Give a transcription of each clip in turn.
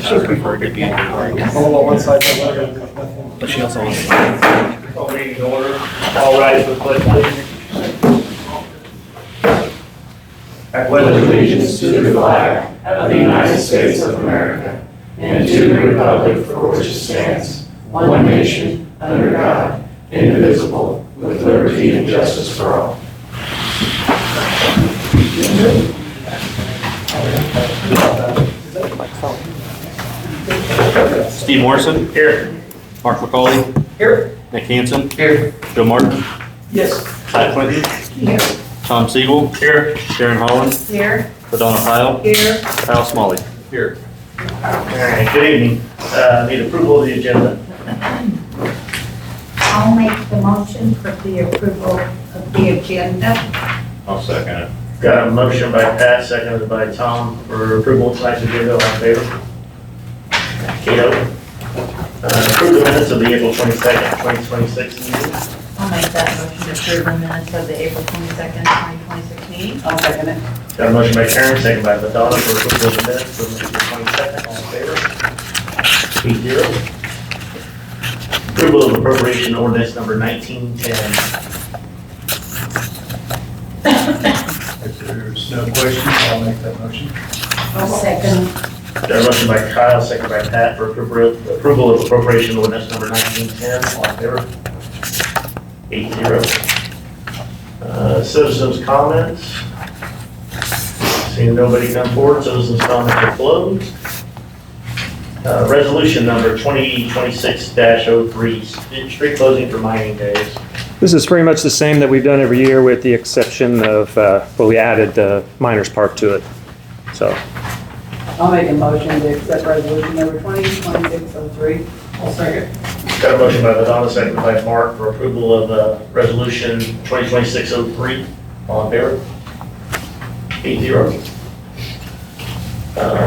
I prefer to be. All on one side. But she also wants. Call meeting to order. All rise for the pledge of allegiance. I pledge allegiance to the flag of the United States of America and to the republic for which it stands, one nation, under God, indivisible, with liberty and justice for all. Steve Morrison. Here. Mark McCauley. Here. Nick Hansen. Here. Joe Martin. Yes. Pat Clinton. Here. Tom Siegel. Here. Sharon Holland. Here. LaDonna Pyle. Here. Kyle Smalley. Here. All right, good evening. Need approval of the agenda. I'll make the motion for the approval of the agenda. I'll second it. Got a motion by Pat, seconded by Tom for approval of tonight's agenda. All in favor? Kato. Approve the minutes of the April 22nd, 2026 meeting. I'll make that motion to approve the minutes of the April 22nd, 2026 meeting. I'll second it. Got a motion by Karen, seconded by LaDonna for approval of the minutes of the April 22nd. All in favor? 8-0. Approval of appropriation ordinance number 1910. If there's no questions, I'll make that motion. I'll second. Got a motion by Kyle, seconded by Pat for approval of appropriation ordinance number 1910. All in favor? 8-0. Citizens' comments. Seeing nobody come forward, citizens' comments are closed. Resolution number 2026-03, street closing for mining days. This is pretty much the same that we've done every year with the exception of, well, we added the Miners Park to it. So, I'll make a motion to accept resolution number 2026-03. I'll second. Got a motion by LaDonna, seconded by Mark for approval of resolution 2026-03. All in favor? 8-0.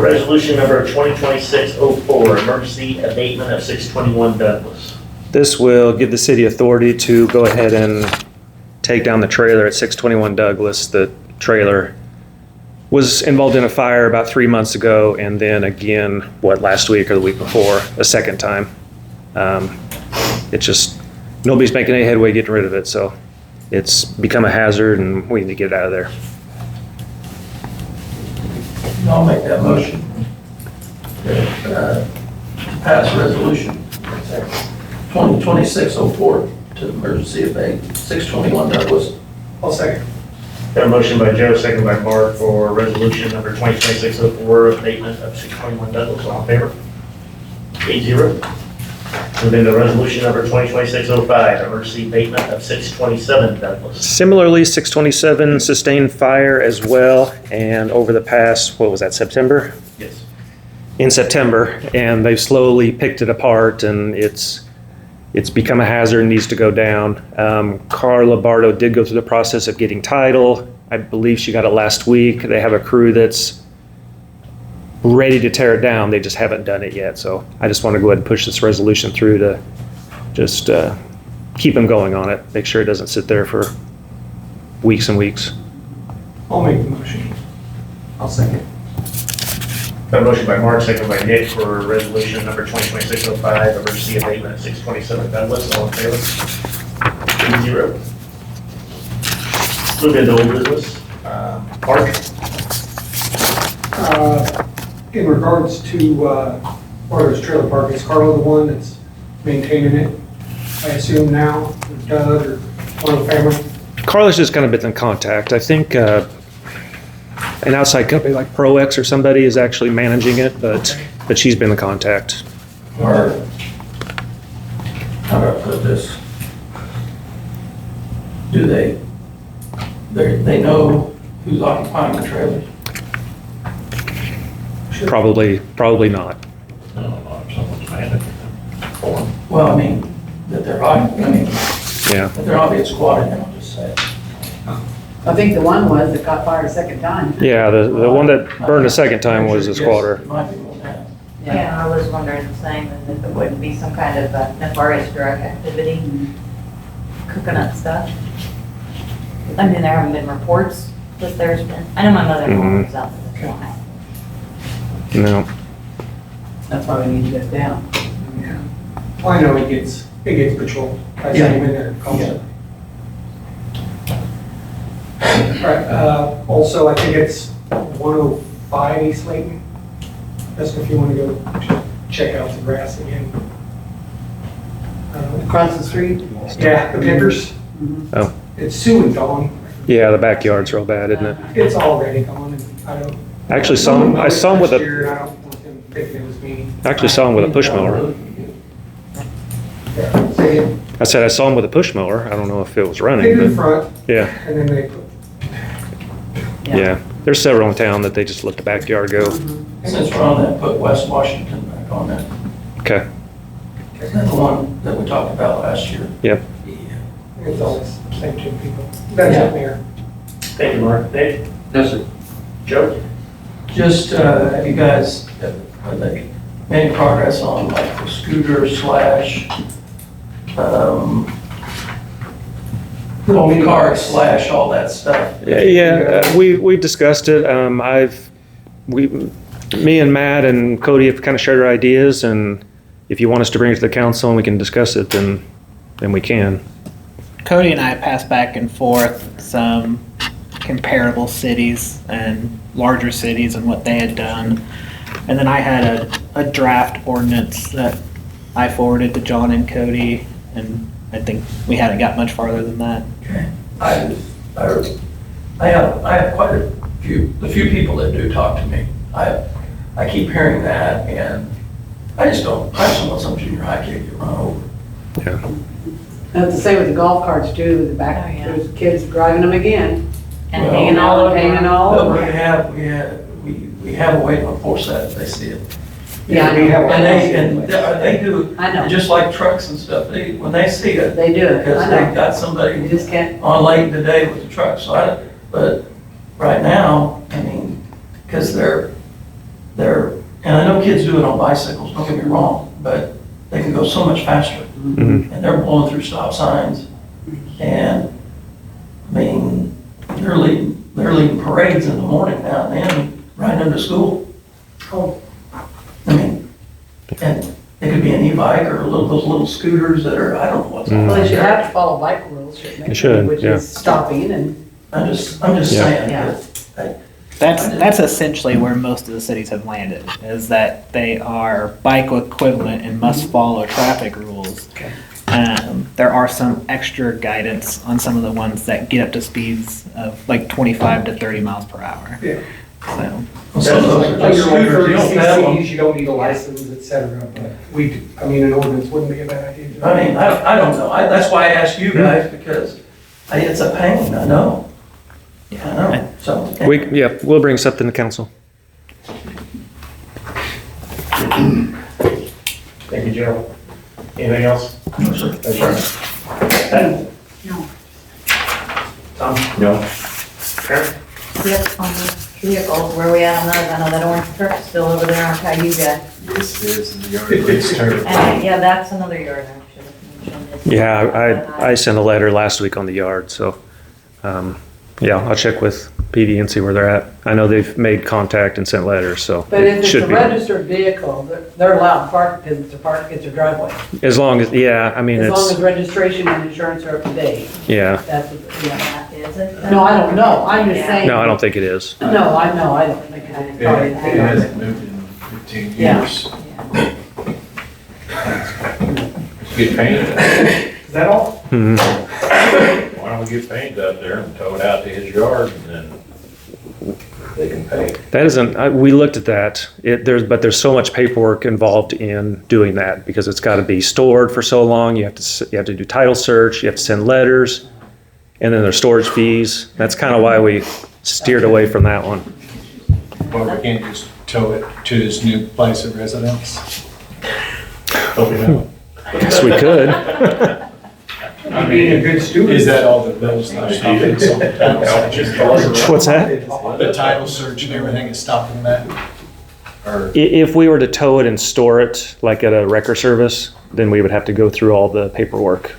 Resolution number 2026-04, emergency abatement of 621 Douglas. this will give the city authority to go ahead and take down the trailer at 621 Douglas. The trailer was involved in a fire about 3 months ago, and then again, last week or the week before, a second time. It's just, nobody's making any headway getting rid of it, so it's become a hazard and we need to get it out of there. I'll make that motion. Pass resolution 2026-04 to emergency abate 621 Douglas. I'll second. Got a motion by Joe, seconded by Mark for resolution number 2026-04, abatement of 621 Douglas. All in favor? 8-0. Moving to resolution number 2026-05, emergency abatement of 627 Douglas. Similarly, 627 sustained fire as well, and over the past, what was that, September? Yes. In September, and they've slowly picked it apart, and it's become a hazard and needs to go down. Carla Bardo did go through the process of getting title. I believe she got it last week. They have a crew that's ready to tear it down. They just haven't done it yet. So I just want to go ahead and push this resolution through to just keep them going on it. Make sure it doesn't sit there for weeks and weeks. I'll make the motion. I'll second. Got a motion by Mark, seconded by Nick for resolution number 2026-05, emergency abatement of 627 Douglas. All in favor? 8-0. Move into old business. Mark? In regards to Barto's Trailer Park, is Carla the one that's maintaining it? I assume now, or Doug, or one of the family? Carla's just kind of been in contact. I think an outside company like ProX or somebody is actually managing it, but she's been in contact. Or, how do I put this? Do they know who's occupying the trailer? Probably not. I don't know if someone's managing them. Well, I mean, that they're, Yeah. that they're not being squatted, then I'll just say. I think the one was that got fired a second time. Yeah, the one that burned a second time was a squatter. It might be one that. Yeah, I was wondering the same, and if it wouldn't be some kind of nefarious drug activity, cooking up stuff. I mean, there haven't been reports that there's been, I know my mother-in-law was out there, that's why. No. That's why we need to get it down. Yeah. Well, I know it gets patrolled. I sent him in there constantly. All right, also, I think it's 105 East Layton. That's if you want to go check out the grass again. Across the street? Yeah, the Pickers. Oh. It's Sue and Dawn. Yeah, the backyard's real bad, isn't it? It's already gone, and I don't. I actually saw him with Last a, year, I don't want them thinking it was me. I actually saw him with a push mower. Yeah, say it. I said I saw him with a push mower. I don't know if it was They running, do the but front, yeah, and then they put. yeah. There's several in town that they just let the backyard go. Since we're on that, put West Washington back on that. Okay, Is that the one that we talked about last year? yep. Yeah. It's always the same two people. That's up there. Thank you, Mark. Dave? Yes, sir. Joe? Just, have you guys, have they made any progress on like the scooter slash, golf cart slash all that stuff? Yeah, we discussed it. Me and Matt and Cody have kind of shared our ideas, and if you want us to bring it to the council and we can discuss it, then we can. Cody and I passed back and forth some comparable cities and larger cities and what they had done. And then I had a draft ordinance that I forwarded to John and Cody, and I think we hadn't got much farther than that. Okay. I have quite a few, the few people that do talk to me, I keep hearing that, and I just don't want some junior high kid to get run over. Yeah. That's the same with the golf carts too, the back, Oh, yeah. there's kids driving them again. And Well, hanging all over. Hanging all But over. we have a way to enforce that if they see it. Yeah, I we have. know. And they do, I know. just like trucks and stuff, when they see it, They do it, because I they know. got You somebody just can't, on late today with the truck, so but right now, I mean, because they're, and I know kids do it on bicycles, don't get me wrong, but they can go so much faster, Mhm. and they're blowing through stop signs, and, I mean, they're leading parades in the morning now and then, riding them to school. Oh, I mean, and it could be an e-bike or those little scooters that are, I don't know what's on well, they should there. have to follow bike rules, shouldn't they? They should, Which yeah. is stopping and, I'm just Yeah. saying Yeah. that, That's essentially where most of the cities have landed, is that they are bike equivalent and must follow traffic rules. Okay. There are some extra guidance on some of the ones that get up to speeds of like 25 to 30 miles per hour. yeah. So, some of those are Like just your scooters, you don't pedal them. CCs, you don't need a license, et cetera, but we, do- I mean, an ordinance wouldn't be a bad idea. I mean, I don't know, that's why I asked you guys, because it's a pain, I know. I know, so. We'll bring something to council. Thank you, Joe. Anything else? No, sir. Ted? No. Tom? No. Yep, Karen? on the vehicles, where we at on those? I know that orange truck's still over there on Cayuga. This is the yard waste turf. And, yeah, that's another yard I should have mentioned. Yeah, I sent a letter last week on the yard, so, yeah, I'll check with PD and see where they're at. I know they've made contact and sent letters, so but it if it's a should be. registered vehicle, they're allowed to park because it's their driveway. As long as, yeah, I mean, As long as it's, registration and insurance are up to date. yeah. That's, yeah. That is it? No, I don't know, I'm just saying. No, I don't think it is. No, I know, I don't think it is. It Probably- hasn't moved in 15 Yeah. years. Get painted. Is that all? Mhm. Why don't we get painted up there and tow it out to his yard and then they can pay. That isn't, we looked at that. But there's so much paperwork involved in doing that because it's got to be stored for so long. You have to do title search, you have to send letters, and then there's storage fees. That's kind of why we steered away from that one. But we can't just tow it to his new place of residence. Hope you know. Yes, we could. Being a good student. Is that all the bills that are stopping? So the title search- What's that? The title search and everything is stopping that? Or, If we were to tow it and store it, like at a wrecker service, then we would have to go through all the paperwork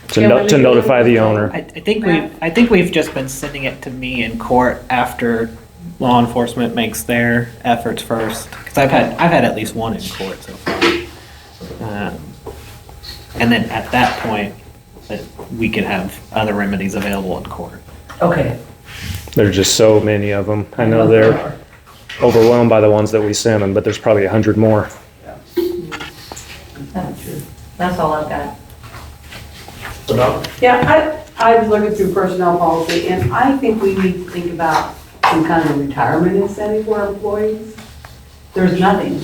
to to notify the owner. I think we've just been sending it to me in court after law enforcement makes their efforts first. Because I've had at least one in court so far. And then at that point, that we can have other remedies available in court. Okay. There's just so many of them. I know they're overwhelmed by the ones that we send them, but there's probably 100 more. That's all I've got. Yeah, I was looking through personnel policy, and I think we need to think about some kind of retirement incentive for our employees. There's nothing.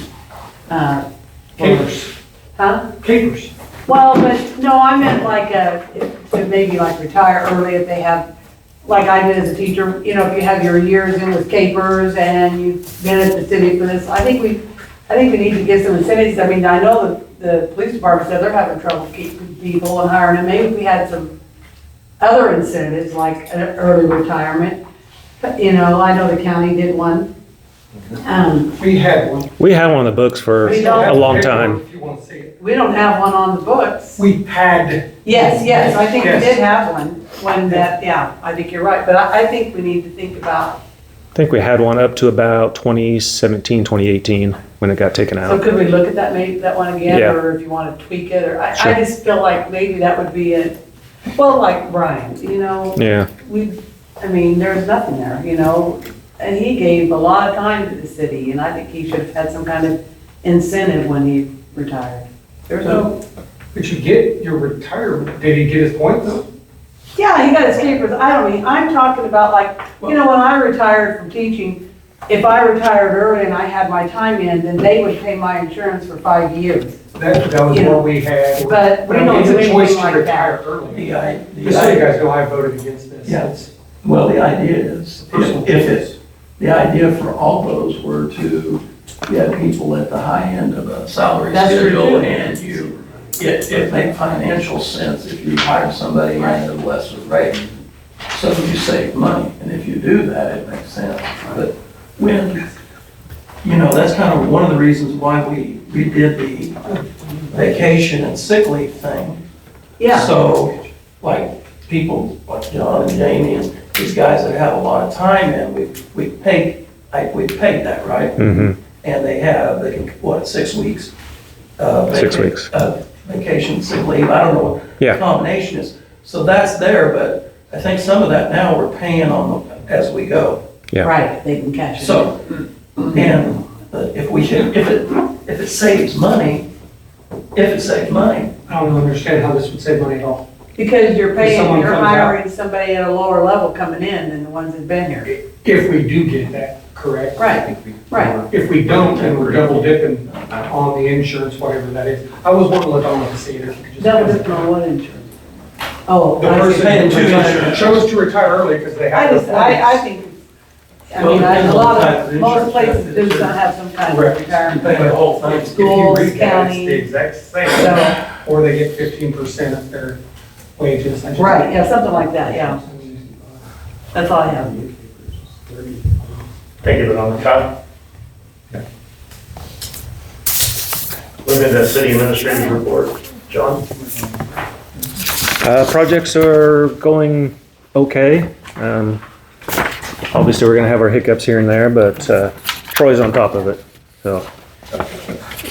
Capers, Huh? capers. Well, but, no, I meant like, to maybe like retire early if they have, like I did as a teacher, you know, if you have your years in with capers and you've been at the city for this, I think we need to give some incentives. I mean, I know the police department said they're having trouble keeping people and hiring them. Maybe if we had some other incentives, like an early retirement. But, you know, I know the county did one. We had one. We had one on the books for We don't a have long Paperwork time. If you want to see it. We don't have one on the books. We had. Yes, I think we Yes. did have one, when that, yeah, I think you're right, but I think we need to think about, I think we had one up to about 2017, 2018 when it got taken so out. could we look at that, maybe that one again, Yeah. or if you want to tweak it, or, I Sure. just feel like maybe that would be a, well, like Brian, you know, Yeah, I mean, there's nothing there, you know, and he gave a lot of time to the city, and I think he should have had some kind of incentive when he retired. There's no, But you get your retirement. Did he get his point though? yeah, he got his capers, I'm talking about like, you know, when I retired from teaching, if I retired early and I had my time in, then they would pay my insurance for 5 years. That was You know, what we had. but we I mean, don't it's do a choice anything to like retire that. early. The Just so you guys know, I voted against this. Yeah. It's- Well, the idea is, if it's, the idea for all those were to get people at the high end of a salary That's true, schedule, too. and it makes financial sense if you hire somebody at a lesser rate. So you save money, and if you do that, it makes sense. But when, you know, that's kind of one of the reasons why we did the vacation and sick leave thing. Yeah, So, like, people like John and Jamie and these guys that have a lot of time in, we've paid that, right? hmm And they can, what, 6 weeks? 6 weeks. Vacation, sick leave, I don't know what Yeah. the combination is. So that's there, but I think some of that now we're paying on as we go. Yeah. right, they can catch it. So, and if we can, if it saves money, I don't understand how this would save money at all. Because you're someone you're comes out- hiring somebody at a lower level coming in than the ones that've been here. If we do get that correct. Right, right. If we don't, then we're double dipping on the insurance, whatever that is. I was wanting to look on to see if you could just. Double dip on what insurance? Oh, The I person see. paying who two retired- insurance. chose to retire early because they I had. just, I think, I Well, mean, depends a on lot the type of, of most insurance. places do not have some kind of Correct. retirement. Pay the whole thing. If you Schools, read that, it's county. the exact same. So, Or they get 15% of their wages. right, yeah, something like that, yeah. That's all I have. Thank you, Madam Kyle. Moving to city administrator's report. John? Projects are going okay. Obviously, we're gonna have our hiccups here and there, but Troy's on top of it. So,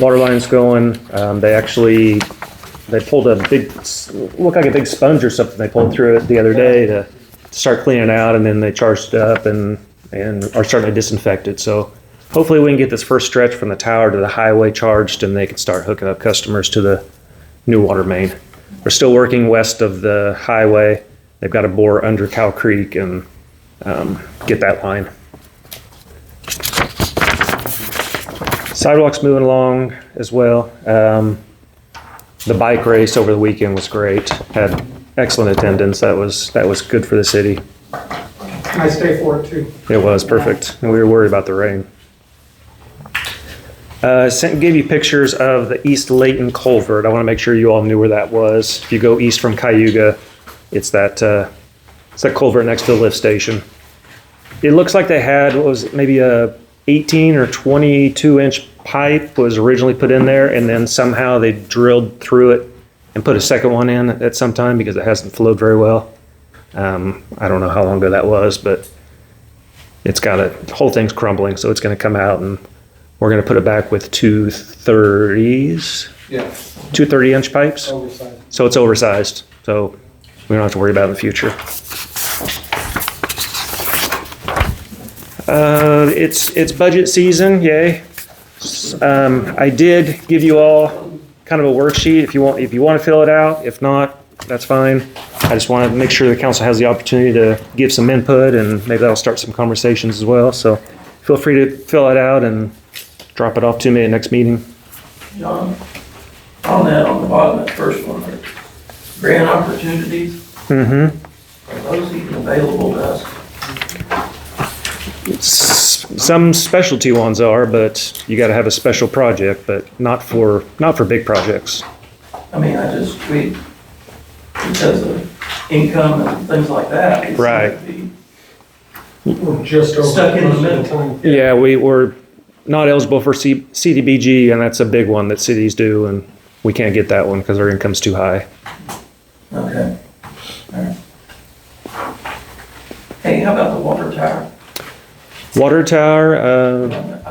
water line's going. They pulled a big, looked like a big sponge or something. They pulled through it the other day to start cleaning it out, and then they charged it up and are starting to disinfect it. So, hopefully, we can get this first stretch from the tower to the highway charged, and they can start hooking up customers to the new water main. We're still working west of the highway. They've got to bore under Cow Creek and get that line. Sidewalks moving along as well. The bike race over the weekend was great. Had excellent attendance. That was good for the city. Nice day for it too. It was perfect. And we were worried about the rain. Gave you pictures of the East Layton Culvert. I want to make sure you all knew where that was. If you go east from Cayuga, it's that culvert next to the lift station. It looks like they had, what was it, maybe a 18 or 22 inch pipe was originally put in there, and then somehow they drilled through it and put a second one in at some time because it hasn't flowed very well. I don't know how long ago that was, but it's the whole thing's crumbling, so it's gonna come out and we're gonna put it back with 230s, Yeah, 230-inch pipes. oversized. So it's oversized, so we don't have to worry about it in the future. It's budget season, yay. I did give you all kind of a worksheet if you want to fill it out. If not, that's fine. I just want to make sure the council has the opportunity to give some input, and maybe that'll start some conversations as well. So feel free to fill it out and drop it off to me at next meeting. John, on the bottom, that first one, there, grant opportunities, Mm-hmm. are those even available to us? Some specialty ones are, but you got to have a special project, but not for big projects. I mean, because of income and things like that. it Right. seems to be- We're just over. Stuck in the most of middle. time. Yeah, we're not eligible for CDBG, and that's a big one that cities do, and we can't get that one because our income's too high. Okay. All right. Hey, how about the water tower? Water tower, I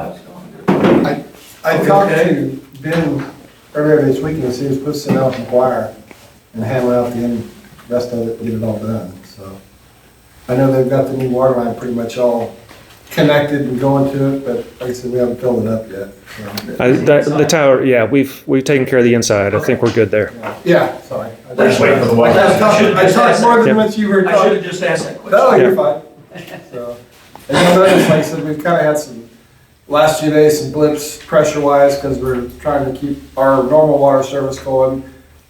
was going to- I talked to Ben earlier this week, and he was supposed to send out some wire and hammer out the rest of it and get it all done, so. I know they've got the new water line pretty much all connected and going to it, but like I said, we haven't filled it up yet, so. the tower, yeah, we've taken care of the inside. I think we're good there. Yeah, sorry. We're just waiting for the water. I talked more than what you were I should talking. have just asked that question. No, you're fine. So, and you'll notice, like I said, we've kind of had some, last few days, some blips pressure-wise, because we're trying to keep our normal water service going,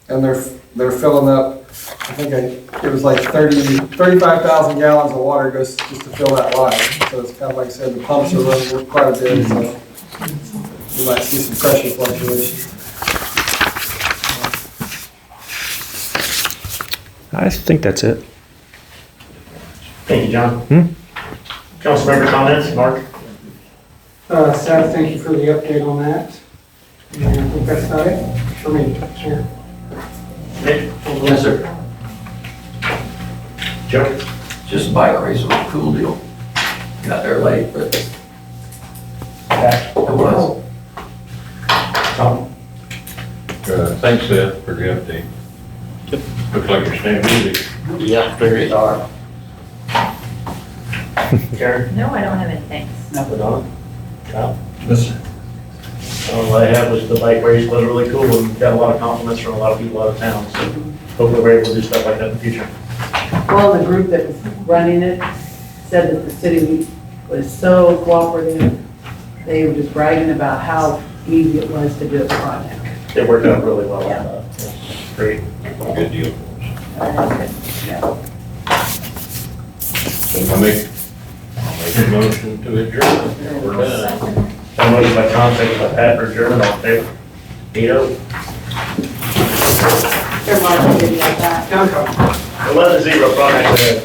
and they're filling up, I think it was like 35,000 gallons of water goes just to fill that line. So it's kind of like I said, the pumps are running quite a bit, so you might see some pressure fluctuations. I think that's it. Thank you, John. Hmm? Council member comments, Mark? Seth, thank you for the update on that. And I think that's about it for me, Chair. Nick? Yes, sir. Joe? Just a bike race was a cool deal. Got there late, but it was. Tom? Thanks, Seth, for the update. Looks like you're staying busy. Yeah, very hard. Karen? No, I don't have anything. Nothing on? Kyle? All I have was the bike race was really cool and got a lot of compliments from a lot of people out of town, so hopefully we're able to do stuff like that in the future. Well, the group that was running it said that the city was so cooperative. They were just bragging about how easy it was to do the project. It worked out really well. Yeah. Great. Good deal. That's good. I'll make a motion to adjourn. We're done. A motion by Tom, second by Pat for adjournment, all in favor? 8-0. Everybody did like that. 11-0, Frontenac ahead.